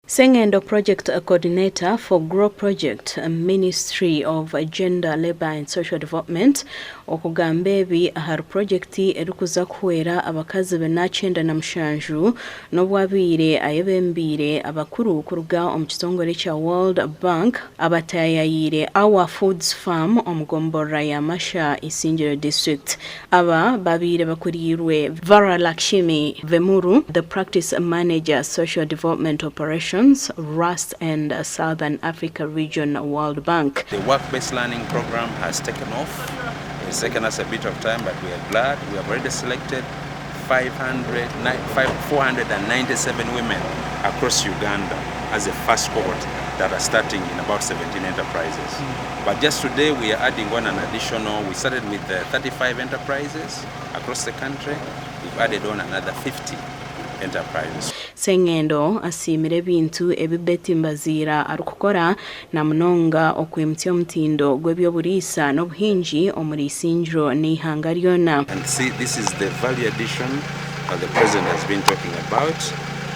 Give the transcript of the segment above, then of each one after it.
Ensinganto project coordinator for GROW project, Ministry of Gender, Labour and Social Development, okugamba ebi ahari projekti erikuza kuhwera abakazi benakyenda na mushanju n'obwabiire ayebembire abakuru kuruga omu kitongole kya World Bank abatayayire Our Foods Farm omugomborra ya Masha Ensinganto district. Aba babire bakurirwe Vara Lakshmi Vemuru, the practice manager social development operations Rust and Southern Africa region World Bank. The work-based learning program has taken off. It's taken us a bit of time, but we are glad. We have already selected 497 women across Uganda as a first cohort that are starting in about 17 enterprises. But just today we are adding on an additional, we started with 35 enterprises across the country. We've added on another 50 enterprises. Ensinganto asimira ebintu ebibeti mbazira arukukora na munonga okwimutya omutindo gw'ebyoburiisa n'obuhingi omuri Ensinganto n'eihanga ryona. And see, this is the value addition that the president has been talking about,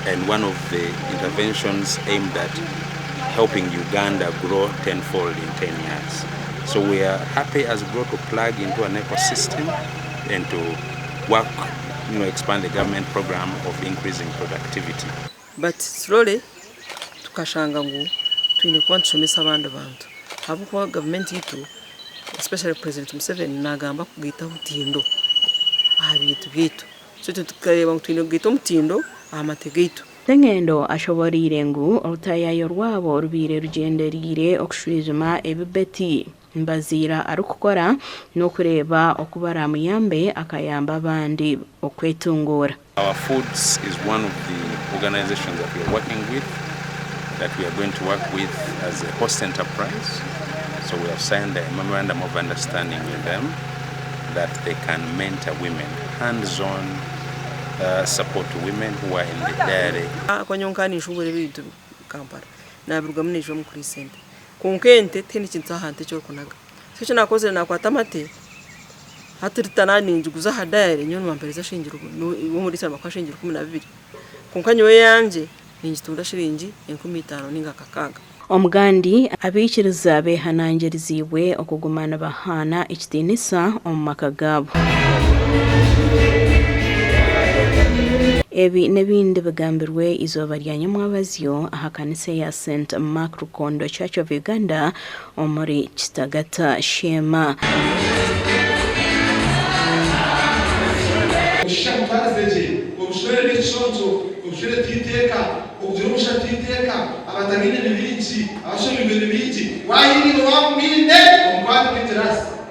and one of the interventions aimed at helping Uganda grow tenfold in 10 years. So we are happy as GROW to plug into an ecosystem and to work, expand the government program of increasing productivity. But slowly, tukashanga ngu tuine kuba ntushomesa abandi bantu habwokuba gavumenti yitu, especially President Museveni, nagamba kugita omutindo aha bintu byaitu, so tukareba ngu tuine kugita omutindo aha mate gaitu. Ensinganto ashoborire ngu orutayayo rwabo rubire rugenderire okushwijima ebibeti mbazira arukukora n'okureba okuba ramuyambe akayamba abandi okwetungura. Our Foods is one of the organizations that we are working with, that we are going to work with as a host enterprise. So we have signed a memorandum of understanding with them that they can mentor women, hands-on support to women who are in the dairy. Akwanyonkani shubure bintu Kampala nabirugamo nejo mu kuri center kunkente teni kintu ahante cyo kunaga cyo nakoze nakwata mate hatirita ninjiguza hadare nyo mpampereza shingiro wo muri sana kwashingiro 12 kunkanyo yanje ninjitunda shiringi 15 ninga kakanga. Omugandi abikiriza behanangiriziwe okugumana bahana ekitiinisa omu maka gaabo. Ebi nebindi bigambirwe izooba lya nyamwabazyo aha kanisa ya St. Mark Rukondo Church of Uganda omuri Kitagata Shema.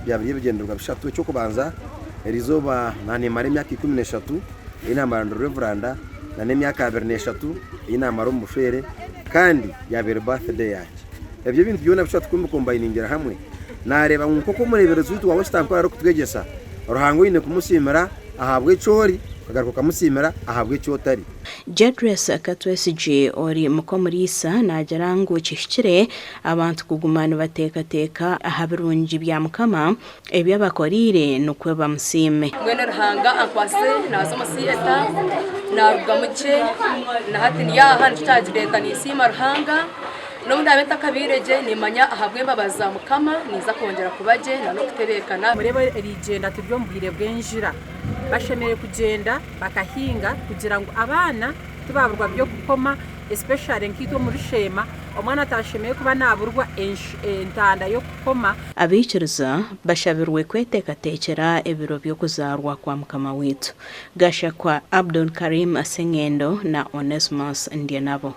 Byabiye bigenderwa bishatu cyo kubanza erizoba nanemara imyaka 13 inamara Reveranda na nemyaka 23 inamara umufere kandi yabere birthday yake. Ebyo bintu byona bishatu kumkombayiningira hamwe nareba nkoko mureberezo witu wa WestNehinda ari kutwegesa ruhango ine kumusimira ahabwe chori kagaruka kamusimira ahabwe cyotari. Jedres Katwesije ori mukomurisa najarango kishikire abantu kugumana bateekateeka ahabirungi bya mukama ebyabakorire nokwe bamusime. Mwene ruhanga akwase nasoma sieta naruga muke na hati ya handi tajireta nisima ruhanga no ndabeta kabireje nimanya ahabwe babaza mukama niza kongera kubaje na no kuterekana mureba erigenda tibyo mbwire bwenjira bashemere kugenda bakahinga kugira ngo abana tubaburwa byo gukoma especially nkito muri Shema omwana atashemeye kuba naburwa entanda yo gukoma. Abikiriza bashabirwe kweteekateekera ebiro byo kuzarwa kwa mukama witu. Gasha kwa Abdul Karim Ensinganto na Onesimus Ndyanabo.